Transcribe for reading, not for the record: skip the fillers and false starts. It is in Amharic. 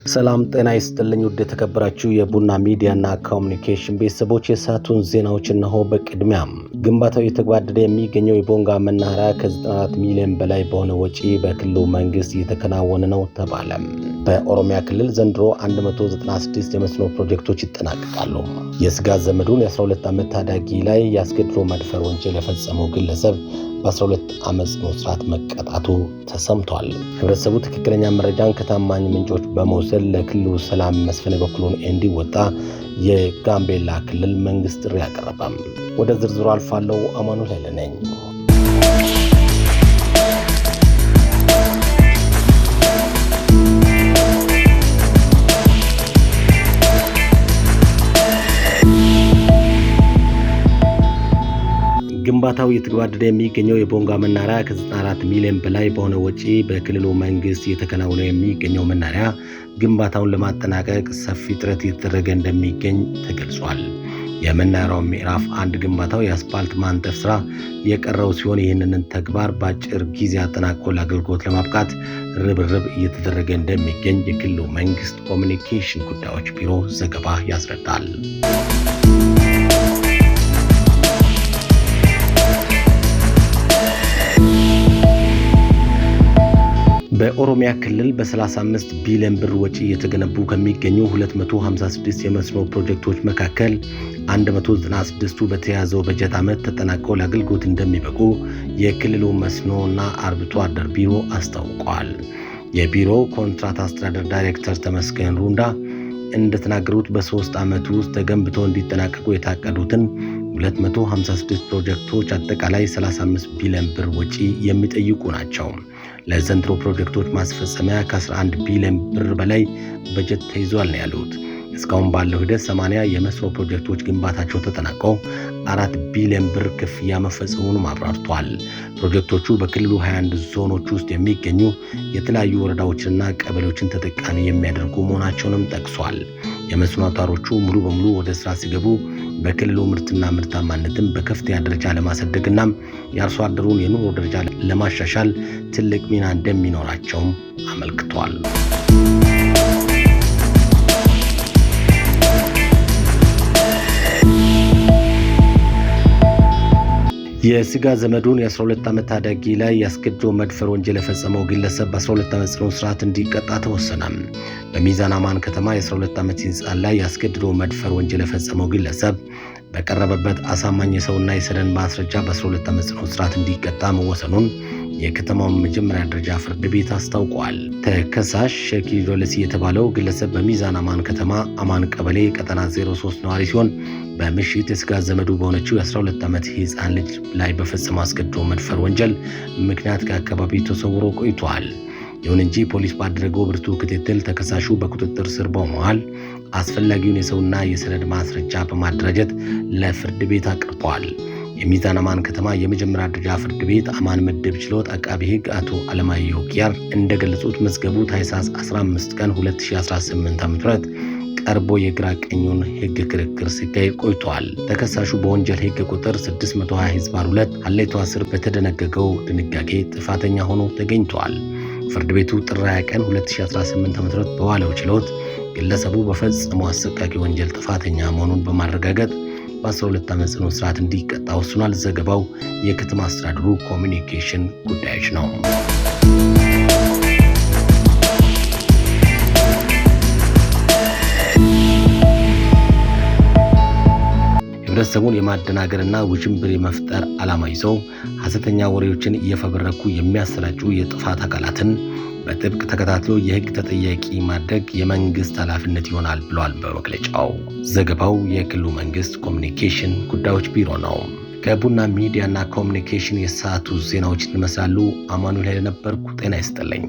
ሰላም ጤና ይስጥልኝ ውድ የተከበራችሁ የቡና ሚዲያና ኮሙኒኬሽን ቤተሰቦች የሰዓቱን ዜናዎች እነሆ። በቅድሚያም ግንባታው የተጓደደ የሚገኘው የቦንጋ መናኸሪያ ከ94 ሚሊዮን በላይ በሆነ ወጪ በክልሉ መንግስት እየተከናወነ ነው ተባለ። በኦሮሚያ ክልል ዘንድሮ 196 የመስኖ ፕሮጀክቶች ይጠናቀቃሉ። የስጋት ዘመዱን የ12 ዓመት ታዳጊ ላይ ያስገድዶ መድፈር ወንጀል የፈጸመው ግለሰብ በ12 ዓመት ጽኑ እስራት መቀጣቱ ተሰምቷል። ህብረተሰቡ ትክክለኛ መረጃን ከታማኝ ምንጮች በመውሰድ ለክልሉ ሰላም መስፈን በኩሉን እንዲወጣ የጋምቤላ ክልል መንግስት ጥሪ ያቀረበ። ወደ ዝርዝሩ አልፋለሁ። አማኑኤል ኃይለ ነኝ። ግንባታው እየተጓደደ የሚገኘው የቦንጋ መናኸሪያ ከ94 ሚሊዮን በላይ በሆነ ወጪ በክልሉ መንግስት እየተከናወነ የሚገኘው መናኸሪያ ግንባታውን ለማጠናቀቅ ሰፊ ጥረት እየተደረገ እንደሚገኝ ተገልጿል። የመናኸሪያው ምዕራፍ 1 ግንባታው የአስፓልት ማንጠፍ ስራ የቀረው ሲሆን ይህንን ተግባር በአጭር ጊዜ አጠናቆ ለአገልግሎት ለማብቃት ርብርብ እየተደረገ እንደሚገኝ የክልሉ መንግስት ኮሙኒኬሽን ጉዳዮች ቢሮ ዘገባ ያስረዳል። በኦሮሚያ ክልል በ35 ቢሊዮን ብር ወጪ የተገነቡ ከሚገኙ 256 የመስኖ ፕሮጀክቶች መካከል 196ቱ በተያዘው በጀት ዓመት ተጠናቀው ለአገልግሎት እንደሚበቁ የክልሉ መስኖና አርብቶ አደር ቢሮ አስታውቋል። የቢሮው ኮንትራት አስተዳደር ዳይሬክተር ተመስገን ሩንዳ እንደተናገሩት በ3 ዓመት ውስጥ ተገንብተው እንዲጠናቀቁ የታቀዱትን 256 ፕሮጀክቶች አጠቃላይ 35 ቢሊዮን ብር ወጪ የሚጠይቁ ናቸው። ለዘንድሮ ፕሮጀክቶች ማስፈጸሚያ ከ11 ቢሊዮን ብር በላይ በጀት ተይዟል ነው ያሉት። እስካሁን ባለው ሂደት 80 የመስኖ ፕሮጀክቶች ግንባታቸው ተጠናቀው 4 ቢሊዮን ብር ክፍያ መፈጸሙንም አብራርቷል። ፕሮጀክቶቹ በክልሉ 21 ዞኖች ውስጥ የሚገኙ የተለያዩ ወረዳዎችንና ቀበሌዎችን ተጠቃሚ የሚያደርጉ መሆናቸውንም ጠቅሷል። የመስኖ አውታሮቹ ሙሉ በሙሉ ወደ ስራ ሲገቡ በክልሉ ምርትና ምርታማነትን በከፍተኛ ደረጃ ለማሳደግና የአርሶ አደሩን የኑሮ ደረጃ ለማሻሻል ትልቅ ሚና እንደሚኖራቸውም አመልክቷል። የስጋ ዘመዱን የ12 ዓመት ታዳጊ ላይ ያስገድዶ መድፈር ወንጀል የፈጸመው ግለሰብ በ12 ዓመት ጽኑ እስራት እንዲቀጣ ተወሰነ። በሚዛን አማን ከተማ የ12 ዓመት ሕፃን ላይ ያስገድዶ መድፈር ወንጀል የፈጸመው ግለሰብ በቀረበበት አሳማኝ የሰውና የሰነድ ማስረጃ በ12 ዓመት ጽኑ እስራት እንዲቀጣ መወሰኑን የከተማው መጀመሪያ ደረጃ ፍርድ ቤት አስታውቋል። ተከሳሽ ሸኪል ዶለሲ የተባለው ግለሰብ በሚዛን አማን ከተማ አማን ቀበሌ ቀጠና 03 ነዋሪ ሲሆን በምሽት የስጋት ዘመዱ በሆነችው የ12 ዓመት ሕፃን ልጅ ላይ በፈጸመው አስገድዶ መድፈር ወንጀል ምክንያት ከአካባቢው ተሰውሮ ቆይቷል። ይሁን እንጂ ፖሊስ ባደረገው ብርቱ ክትትል ተከሳሹ በቁጥጥር ስር በመዋል አስፈላጊውን የሰውና የሰነድ ማስረጃ በማደራጀት ለፍርድ ቤት አቅርበዋል። የሚዛን አማን ከተማ የመጀመሪያ ደረጃ ፍርድ ቤት አማን ምድብ ችሎት አቃቢ ሕግ አቶ አለማየሁ ኪያር እንደገለጹት መዝገቡ ታኅሳስ 15 ቀን 2018 ዓ.ም ቀርቦ የግራ ቀኙን ሕግ ክርክር ሲካሄድ ቆይቷል። ተከሳሹ በወንጀል ሕግ ቁጥር 620/2 ሀሌቷ ስር በተደነገገው ድንጋጌ ጥፋተኛ ሆኖ ተገኝቷል። ፍርድ ቤቱ ጥር 20 ቀን 2018 ዓ.ም በዋለው ችሎት ግለሰቡ በፈጸመው አሰቃቂ ወንጀል ጥፋተኛ መሆኑን በማረጋገጥ በ12 ዓመት ጽኑ እስራት እንዲቀጣ ወስኗል። ዘገባው የከተማ አስተዳደሩ ኮሙኒኬሽን ጉዳዮች ነው። ህብረተሰቡን የማደናገርና ውዥንብር የመፍጠር ዓላማ ይዘው ሐሰተኛ ወሬዎችን እየፈበረኩ የሚያሰራጩ የጥፋት አካላትን በጥብቅ ተከታትሎ የህግ ተጠያቂ ማድረግ የመንግስት ኃላፊነት ይሆናል ብሏል በመግለጫው። ዘገባው የክልሉ መንግስት ኮሙኒኬሽን ጉዳዮች ቢሮ ነው። ከቡና ሚዲያና ኮሙኒኬሽን የሰዓቱ ዜናዎች ይመስላሉ። አማኑኤል ኃይለ ነበርኩ። ጤና ይስጥልኝ።